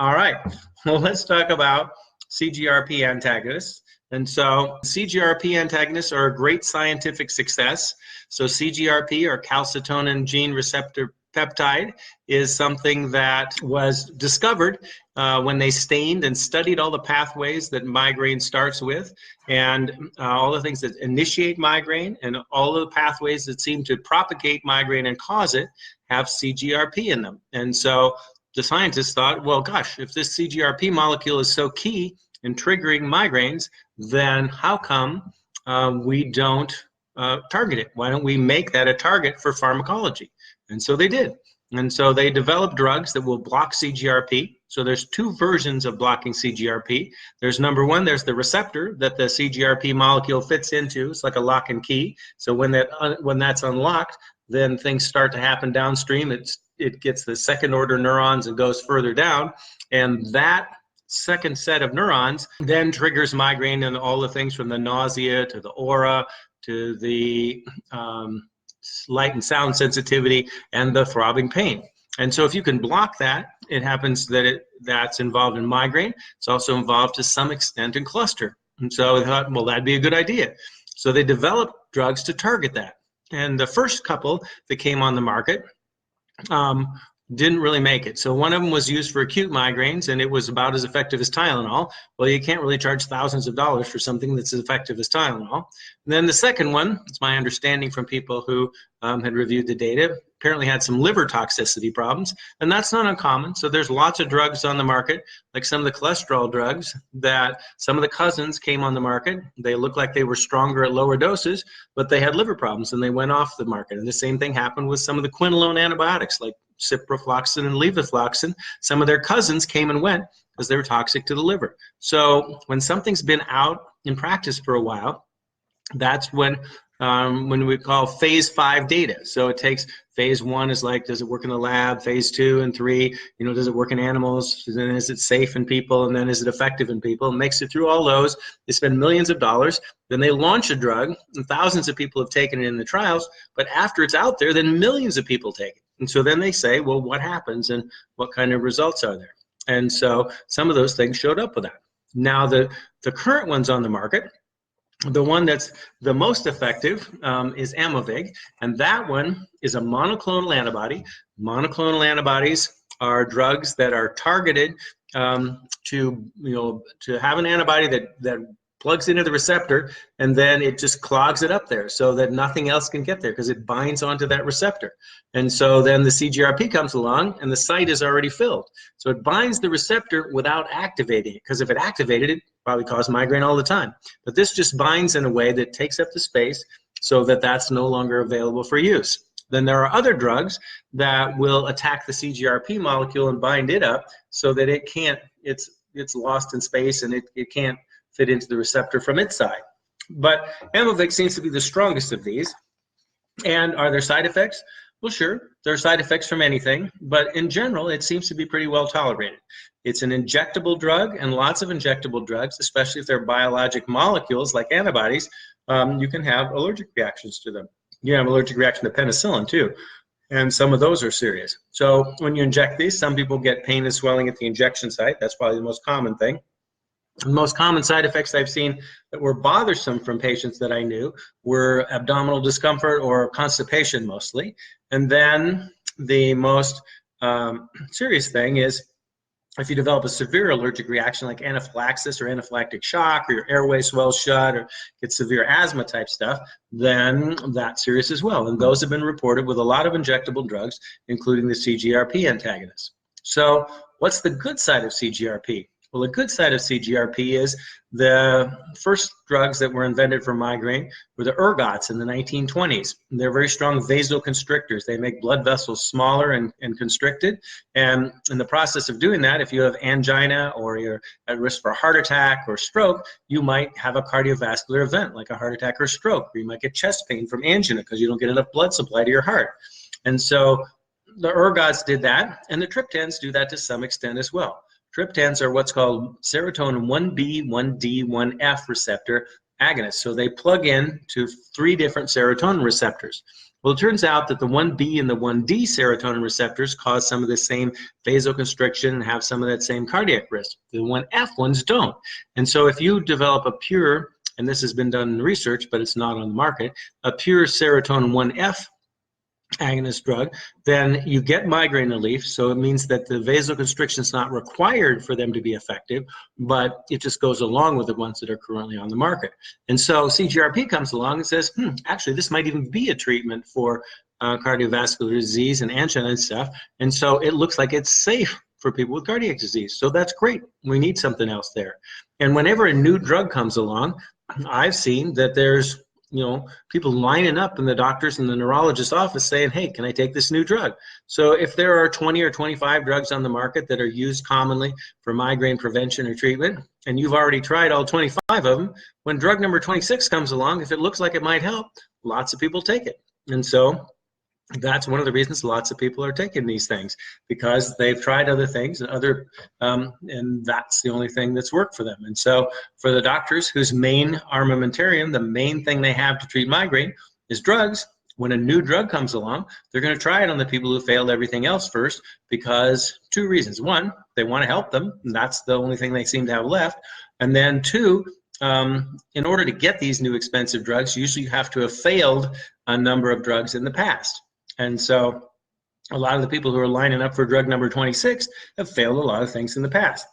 All right, well, let's talk about CGRP antagonists. And so CGRP antagonists are a great scientific success. So CGRP, or calcitonin gene receptor peptide, is something that was discovered when they stained and studied all the pathways that migraine starts with, and all the things that initiate migraine, and all of the pathways that seem to propagate migraine and cause it have CGRP in them. And so the scientists thought, well, gosh, if this CGRP molecule is so key in triggering migraines, then how come we don't target it? Why don't we make that a target for pharmacology? And so they did. And so they developed drugs that will block CGRP. So there's two versions of blocking CGRP. There's number one, there's the receptor that the CGRP molecule fits into. It's like a lock and key. So when that's unlocked, then things start to happen downstream. It gets the second order neurons and goes further down. And that second set of neurons then triggers migraine and all the things from the nausea to the aura to the light and sound sensitivity and the throbbing pain. And so if you can block that, it happens that that's involved in migraine. It's also involved to some extent in cluster. And so they thought, well, that'd be a good idea. So they developed drugs to target that. And the first couple that came on the market didn't really make it. So one of them was used for acute migraines, and it was about as effective as Tylenol. Well, you can't really charge thousands of dollars for something that's as effective as Tylenol. And then the second one, it's my understanding from people who had reviewed the data, apparently had some liver toxicity problems, and that's not uncommon. So there's lots of drugs on the market, like some of the cholesterol drugs, that some of the cousins came on the market. They looked like they were stronger at lower doses, but they had liver problems and they went off the market. And the same thing happened with some of the quinolone antibiotics, like ciprofloxacin and levofloxacin. Some of their cousins came and went because they were toxic to the liver. So when something's been out in practice for a while, that's when we call phase 5 data. So it takes phase 1 is like, does it work in the lab? Phase 2 and 3, does it work in animals? And then is it safe in people? And then is it effective in people? And makes it through all those. They spend millions of dollars. Then they launch a drug, and thousands of people have taken it in the trials. But after it's out there, then millions of people take it. And so then they say, well, what happens and what kind of results are there? And so some of those things showed up with that. Now the current ones on the market, the one that's the most effective is Aimovig, and that one is a monoclonal antibody. Monoclonal antibodies are drugs that are targeted to have an antibody that plugs into the receptor, and then it just clogs it up there so that nothing else can get there because it binds onto that receptor. And so then the CGRP comes along and the site is already filled. So it binds the receptor without activating it, because if it activated it, probably cause migraine all the time. But this just binds in a way that takes up the space so that that's no longer available for use. Then there are other drugs that will attack the CGRP molecule and bind it up so that it can't, it's lost in space and it can't fit into the receptor from its side. But Aimovig seems to be the strongest of these. And are there side effects? Well, sure, there are side effects from anything, but in general, it seems to be pretty well tolerated. It's an injectable drug, and lots of injectable drugs, especially if they're biologic molecules like antibodies, you can have allergic reactions to them. You have allergic reaction to penicillin too, and some of those are serious. So when you inject these, some people get pain and swelling at the injection site. That's probably the most common thing. The most common side effects I've seen that were bothersome from patients that I knew were abdominal discomfort or constipation mostly. And then the most serious thing is if you develop a severe allergic reaction like anaphylaxis or anaphylactic shock, or your airway swells shut, or get severe asthma type stuff, then that's serious as well. And those have been reported with a lot of injectable drugs, including the CGRP antagonists. So what's the good side of CGRP? Well, the good side of CGRP is the first drugs that were invented for migraine were the ergots in the 1920s. They're very strong vasoconstrictors. They make blood vessels smaller and constricted. And in the process of doing that, if you have angina or you're at risk for a heart attack or stroke, you might have a cardiovascular event like a heart attack or stroke, or you might get chest pain from angina because you don't get enough blood supply to your heart. And so the ergots did that, and the triptans do that to some extent as well. Triptans are what's called serotonin 1B, 1D, 1F receptor agonists. So they plug in to 3 different serotonin receptors. Well, it turns out that the 1B and the 1D serotonin receptors cause some of the same vasoconstriction and have some of that same cardiac risk. The 1F ones don't. And so if you develop a pure, and this has been done in research, but it's not on the market, a pure serotonin 1F agonist drug, then you get migraine relief. So it means that the vasoconstriction is not required for them to be effective, but it just goes along with the ones that are currently on the market. And so CGRP comes along and says, actually, this might even be a treatment for cardiovascular disease and angina and stuff. And so it looks like it's safe for people with cardiac disease. So that's great. We need something else there. And whenever a new drug comes along, I've seen that there's people lining up in the doctor's and the neurologist's office saying, hey, can I take this new drug? So if there are 20 or 25 drugs on the market that are used commonly for migraine prevention or treatment, and you've already tried all 25 of them, when drug number 26 comes along, if it looks like it might help, lots of people take it. And so that's one of the reasons lots of people are taking these things, because they've tried other things and that's the only thing that's worked for them. And so for the doctors whose main armamentarium, the main thing they have to treat migraine is drugs, when a new drug comes along, they're going to try it on the people who failed everything else first, because two reasons. One, they want to help them, and that's the only thing they seem to have left. And then two, in order to get these new expensive drugs, usually you have to have failed a number of drugs in the past. And so a lot of the people who are lining up for drug number 26 have failed a lot of things in the past.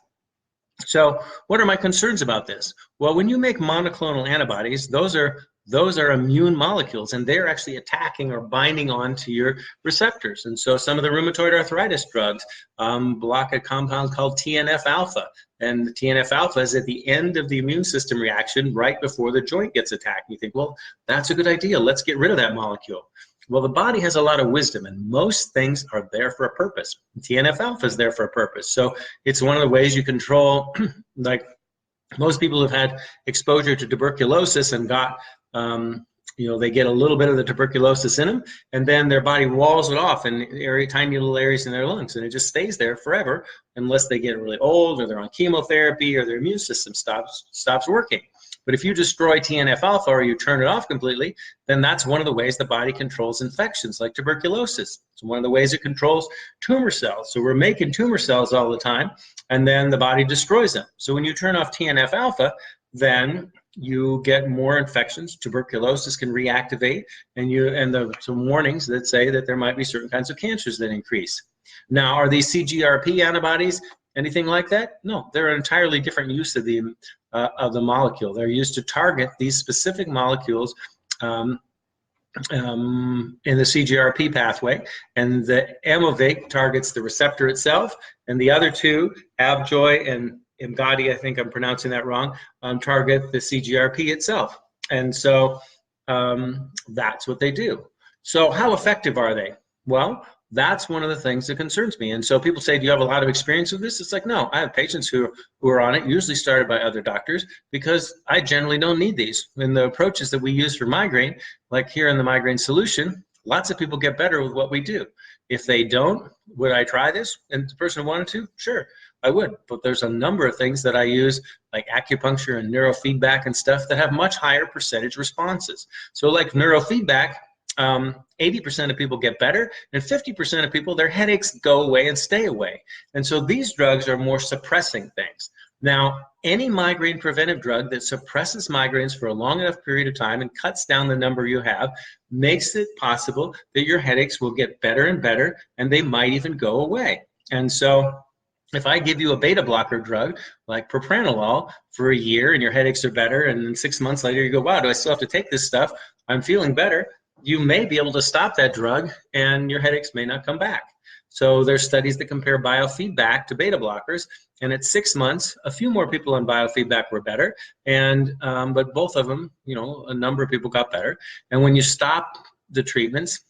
So what are my concerns about this? Well, when you make monoclonal antibodies, those are immune molecules, and they're actually attacking or binding onto your receptors. And so some of the rheumatoid arthritis drugs block a compound called TNF-alpha. And the TNF-alpha is at the end of the immune system reaction right before the joint gets attacked. You think, well, that's a good idea. Let's get rid of that molecule. Well, the body has a lot of wisdom, and most things are there for a purpose. TNF-alpha is there for a purpose. So it's one of the ways you control, like most people have had exposure to tuberculosis and got, they get a little bit of the tuberculosis in them, and then their body walls it off in tiny little areas in their lungs, and it just stays there forever unless they get really old or they're on chemotherapy or their immune system stops working. But if you destroy TNF-alpha or you turn it off completely, then that's one of the ways the body controls infections like tuberculosis. It's one of the ways it controls tumor cells. So we're making tumor cells all the time, and then the body destroys them. So when you turn off TNF-alpha, then you get more infections. Tuberculosis can reactivate, and some warnings that say that there might be certain kinds of cancers that increase. Now, are these CGRP antibodies anything like that? No, they're an entirely different use of the molecule. They're used to target these specific molecules in the CGRP pathway, and the Aimovig targets the receptor itself, and the other two, Avjoy and Imgadi, I think I'm pronouncing that wrong, target the CGRP itself. And so that's what they do. So how effective are they? Well, that's one of the things that concerns me. And so people say, do you have a lot of experience with this? It's like, no, I have patients who are on it, usually started by other doctors, because I generally don't need these. And the approaches that we use for migraine, like here in the Migraine Solution, lots of people get better with what we do. If they don't, would I try this? And the person who wanted to, sure, I would. But there's a number of things that I use, like acupuncture and neurofeedback and stuff, that have much higher percentage responses. So like neurofeedback, 80% of people get better, and 50% of people, their headaches go away and stay away. And so these drugs are more suppressing things. Now, any migraine preventive drug that suppresses migraines for a long enough period of time and cuts down the number you have makes it possible that your headaches will get better and better, and they might even go away. And so if I give you a beta blocker drug like propranolol for a year and your headaches are better, and then 6 months later you go, wow, do I still have to take this stuff? I'm feeling better. You may be able to stop that drug and your headaches may not come back. So there's studies that compare biofeedback to beta blockers, and at 6 months, a few more people on biofeedback were better, and but both of them, a number of people got better. And when you stop the treatments,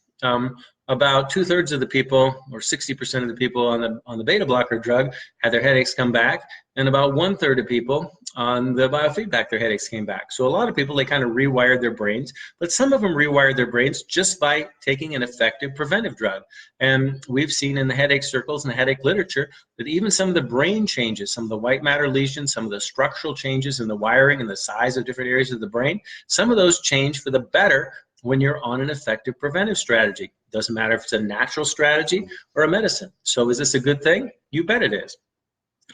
about 2/3 of the people, or 60% of the people on the beta blocker drug, had their headaches come back, and about 1/3 of people on the biofeedback, their headaches came back. So a lot of people, they kind of rewired their brains, but some of them rewired their brains just by taking an effective preventive drug. And we've seen in the headache circles and the headache literature that even some of the brain changes, some of the white matter lesions, some of the structural changes in the wiring and the size of different areas of the brain, some of those change for the better when you're on an effective preventive strategy. Doesn't matter if it's a natural strategy or a medicine. So is this a good thing? You bet it is.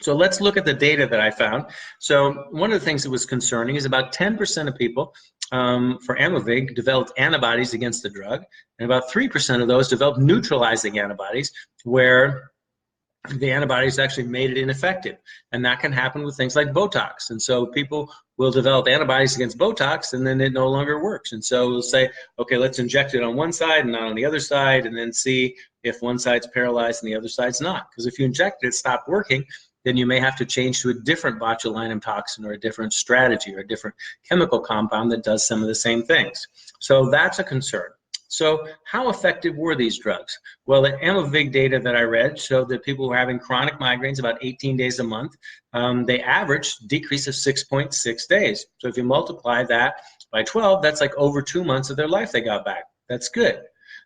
So let's look at the data that I found. So one of the things that was concerning is about 10% of people for Aimovig developed antibodies against the drug, and about 3% of those developed neutralizing antibodies, where the antibodies actually made it ineffective. And that can happen with things like Botox. And so people will develop antibodies against Botox, and then it no longer works. And so we'll say, okay, let's inject it on one side and not on the other side, and then see if one side's paralyzed and the other side's not. Because if you inject it, stop working, then you may have to change to a different botulinum toxin or a different strategy or a different chemical compound that does some of the same things. So that's a concern. So how effective were these drugs? Well, the Aimovig data that I read showed that people were having chronic migraines about 18 days a month. They averaged decrease of 6.6 days. So if you multiply that by 12, that's like over 2 months of their life they got back. That's good.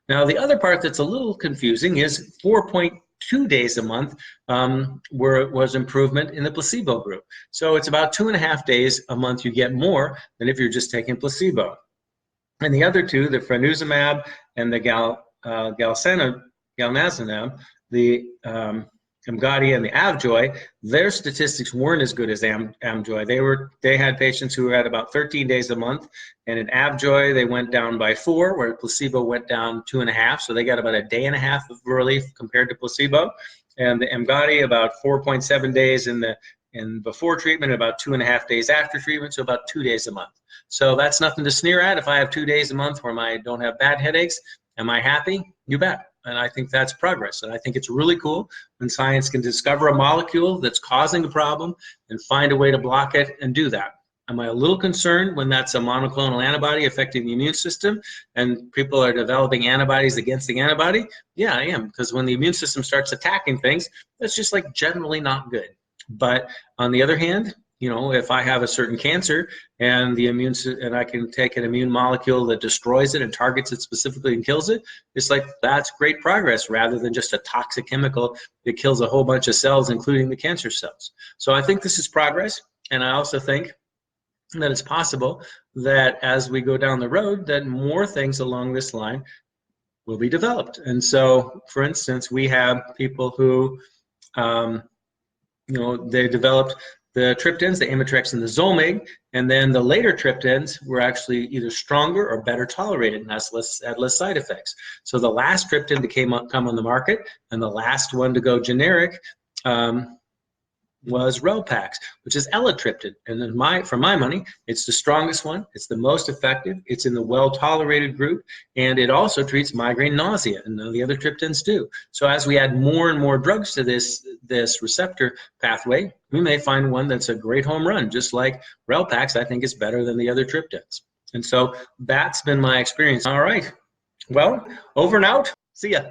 Now, the other part that's a little confusing is 4.2 days a month was improvement in the placebo group. So it's about 2.5 days a month you get more than if you're just taking placebo. And the other two, the franuzumab and the galnazumab, the Emgadi and the Avjoy, their statistics weren't as good as Amjoy. They had patients who were at about 13 days a month, and in Avjoy they went down by 4, where placebo went down 2.5, so they got about 1.5 days of relief compared to placebo. And the Emgadi about 4.7 days in before treatment, about 2.5 days after treatment, so about 2 days a month. So that's nothing to sneer at. If I have 2 days a month where I don't have bad headaches, am I happy? You bet. And I think that's progress. And I think it's really cool when science can discover a molecule that's causing a problem and find a way to block it and do that. Am I a little concerned when that's a monoclonal antibody affecting the immune system and people are developing antibodies against the antibody? Yeah, I am, because when the immune system starts attacking things, that's just like generally not good. But on the other hand, you know, if I have a certain cancer and and I can take an immune molecule that destroys it and targets it specifically and kills it, it's like that's great progress rather than just a toxic chemical that kills a whole bunch of cells, including the cancer cells. So I think this is progress, and I also think that it's possible that as we go down the road, that more things along this line will be developed. And so, for instance, we have people who, they developed the triptans, the Amitrex and the Zolmig, and then the later triptans were actually either stronger or better tolerated and had less side effects. So the last triptan to come on the market and the last one to go generic was Relpax, which is elatriptan. And then for my money, it's the strongest one, it's the most effective, it's in the well-tolerated group, and it also treats migraine nausea, and none of the other triptans do. So as we add more and more drugs to this receptor pathway, we may find one that's a great home run, just like Relpax, I think, is better than the other triptans. And so that's been my experience. All right, well, over and out. See ya.